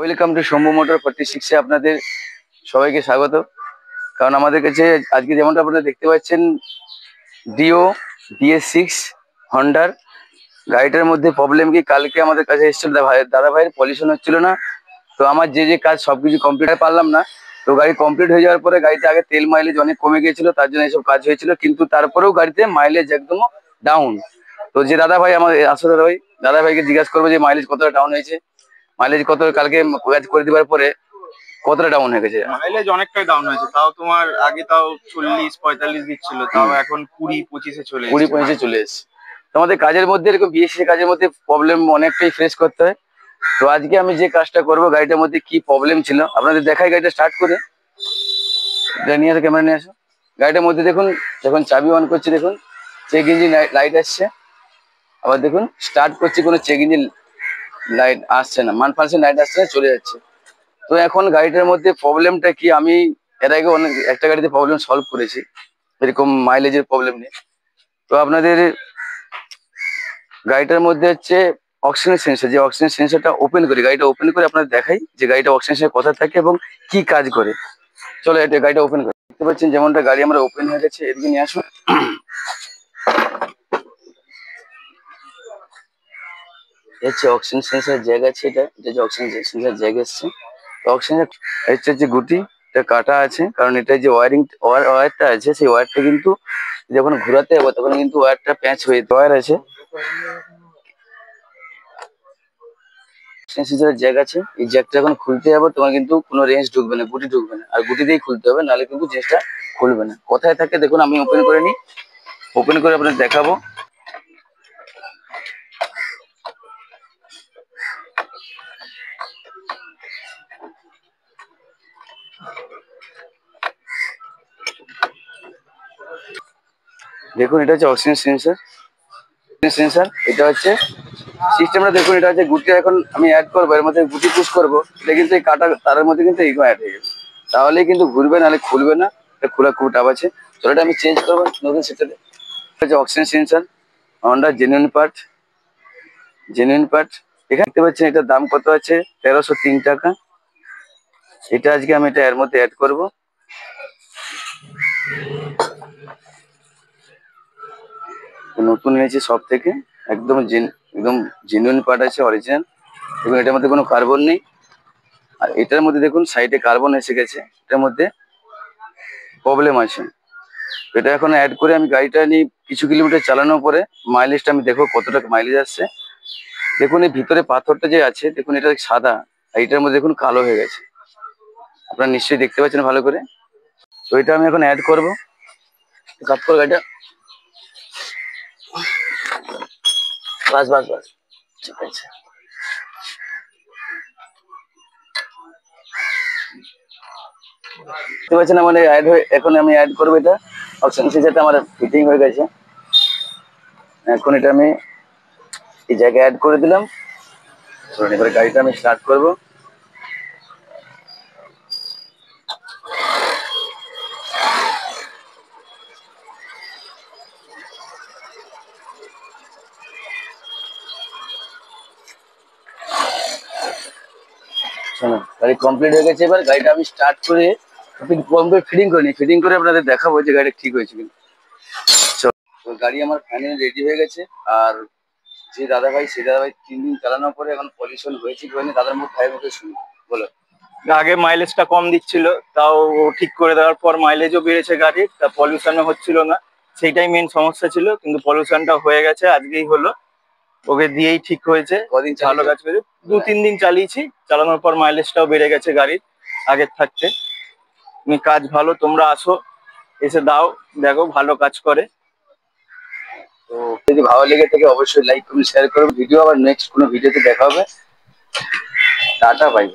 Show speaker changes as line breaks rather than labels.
Welcome to Shambhu motor 46 এ আপনাদের সবাইকে স্বাগত। কারণ আমাদের কাছে আজকে যেমনটা আপনারা দেখতে পাচ্ছেন ডিও DS6 হন্ডার গাড়িটার মধ্যে প্রবলেম কি, কালকে আমাদের কাছে এসেছিল দাদা ভাইয়ের পলিউশন হচ্ছিল না। তো আমার যে কাজ সবকিছু কমপ্লিট পারলাম না। তো গাড়ি কমপ্লিট হয়ে যাওয়ার পরে গাড়িতে আগে তেল মাইলেজ অনেক কমে গিয়েছিল, তার জন্য এইসব কাজ হয়েছিল। কিন্তু তারপরেও গাড়িতে মাইলেজ একদম ডাউন। তো যে দাদা ভাই আমার আসলে দাদা ভাইকে জিজ্ঞাসা করবো যে মাইলেজ কতটা ডাউন হয়েছে, মাইলেজ কত কালকে কাজ করে দেওয়ার পরে কতটা ডাউন হয়ে গেছে।
মাইলেজ অনেকটাই ডাউন হয়েছে। তাও তোমার আগে তাও 40-45 দিচ্ছিল, তাও এখন 20-25-এ চলে এসেছে।
20-25-এ চলে এসেছে। তো আমাদের কাজের মধ্যে এরকম বিএসসি কাজের মধ্যে প্রবলেম অনেকটাই ফেস করতে হয়। তো আজকে আমি যে কাজটা করবো গাড়িটার মধ্যে কি প্রবলেম ছিল আপনাদের দেখাই। গাড়িটা স্টার্ট করে নিয়ে আসো, ক্যামেরা নিয়ে আসো। গাড়িটার মধ্যে দেখুন, যখন চাবি অন করছি দেখুন চেক ইঞ্জিন লাইট আসছে। আবার দেখুন স্টার্ট করছি, কোনো চেক ইঞ্জিন লাইট আসছে না, 1% লাইট আসছে না, চলে যাচ্ছে। তো এখন গাড়িটার মধ্যে প্রবলেমটা কি, আমি এর আগে অনেক একটা গাড়িতে প্রবলেম সলভ করেছি এরকম মাইলেজের প্রবলেম নিয়ে। তো আপনাদের গাড়িটার মধ্যে হচ্ছে অক্সিজেন সেন্সর, যে অক্সিজেন সেন্সরটা ওপেন করি, গাড়িটা ওপেন করে আপনাদের দেখাই যে গাড়িটা অক্সিজেন সেন্সর কোথায় থাকে এবং কি কাজ করে। চলো এটা গাড়িটা ওপেন করি। দেখতে পাচ্ছেন যেমনটা গাড়ি আমরা ওপেন হয়ে গেছে, এদিকে নিয়ে আসুন। হচ্ছে অক্সিজেন সেন্সর জায়গা আছে, এটা যে অক্সিজেন সেন্সর জায়গা এসছে। তো অক্সিজেন হচ্ছে যে গুটি এটা কাটা আছে, কারণ এটা যে ওয়্যারটা আছে সেই ওয়্যারটা কিন্তু যখন ঘোরাতে হবে তখন কিন্তু ওয়্যারটা প্যাঁচ হয়ে ওয়্যার আছে। সেন্সরের জ্যাক আছে, এই জ্যাকটা যখন খুলতে যাবে তোমার কিন্তু কোনো রেঞ্জ ঢুকবে না, গুটি ঢুকবে না, আর গুটি দিয়েই খুলতে হবে, নাহলে কিন্তু জিনিসটা খুলবে না। কোথায় থাকে দেখুন, আমি ওপেন করে নিই, ওপেন করে আপনাদের দেখাবো। দেখুন এটা হচ্ছে অক্সিজেন সেন্সর। এটা হচ্ছে সিস্টেমটা দেখুন, এটা হচ্ছে গুটি এখন আমি অ্যাড করবো, এর মধ্যে গুটি পুশ করবো, এটা কিন্তু এই কাটা তারের মধ্যে কিন্তু এইগুলো অ্যাড হয়ে যাবে, তাহলেই কিন্তু ঘুরবে, নাহলে খুলবে না। এটা খোলা খুব টাপ আছে। তো এটা আমি চেঞ্জ করবো নতুন সেটাতে। হচ্ছে oxygen sensor Honda genuine part. এখানে দেখতে পাচ্ছেন এটার দাম কত আছে, 1303 টাকা। এটা আজকে আমি এটা এর মধ্যে অ্যাড করবো। নতুন এনেছি সব থেকে, একদম জেনুইন পার্ট আছে, অরিজিনাল। এবং এটার মধ্যে কোনো কার্বন নেই। আর এটার মধ্যে দেখুন সাইডে কার্বন এসে গেছে, এটার মধ্যে প্রবলেম আছে। এটা এখন অ্যাড করে আমি গাড়িটা নিয়ে কিছু কিলোমিটার চালানোর পরে মাইলেজটা আমি দেখবো কতটা মাইলেজ আসছে। দেখুন এই ভিতরে পাথরটা যে আছে দেখুন, এটা সাদা আর এটার মধ্যে দেখুন কালো হয়ে গেছে, আপনারা নিশ্চয়ই দেখতে পাচ্ছেন ভালো করে। তো এটা আমি এখন অ্যাড করবো। কাট করে গাড়িটা, বাস বাস বাস, ঠিক আছে। দেখতে পাচ্ছেন আমার অ্যাড হয়ে, এখন আমি অ্যাড করবো এটা অপশন সিজারটা আমার ফিটিং হয়ে গেছে। এখন এটা আমি এই জায়গায় অ্যাড করে দিলাম। এবারে গাড়িটা আমি স্টার্ট করবো। শোনো গাড়ি কমপ্লিট হয়ে গেছে, এবার গাড়িটা আমি স্টার্ট করে কমপ্লিট ফিটিং করে নিই, ফিটিং করে আপনাদের দেখাবো যে গাড়িটা ঠিক হয়েছে কিনা। তো গাড়ি আমার ফাইনালি রেডি হয়ে গেছে। আর যে দাদা ভাই, সেই দাদা ভাই 3 দিন চালানোর পরে এখন পলিউশন হয়েছে কি হয়নি দাদার মুখ ভাইয়ের মুখে শুনি, বলো।
আগে মাইলেজটা কম দিচ্ছিল, তাও ও ঠিক করে দেওয়ার পর মাইলেজও বেড়েছে গাড়ির, তা পলিউশনও হচ্ছিল না। সেইটাই মেন সমস্যা ছিল, কিন্তু পলিউশনটা হয়ে গেছে, আজকেই হলো। ওকে দিয়েই ঠিক হয়েছে।
কদিন
ভালো কাজ করেছে, 2-3 দিন চালিয়েছি, চালানোর পর মাইলেজটাও বেড়ে গেছে গাড়ির আগের থাকতে। তুমি কাজ ভালো, তোমরা আসো, এসে দাও, দেখো ভালো কাজ করে।
তো যদি ভালো লেগে থাকে অবশ্যই লাইক করুন, শেয়ার করুন। ভিডিও আবার নেক্সট কোনো ভিডিওতে দেখা হবে। Tata, by.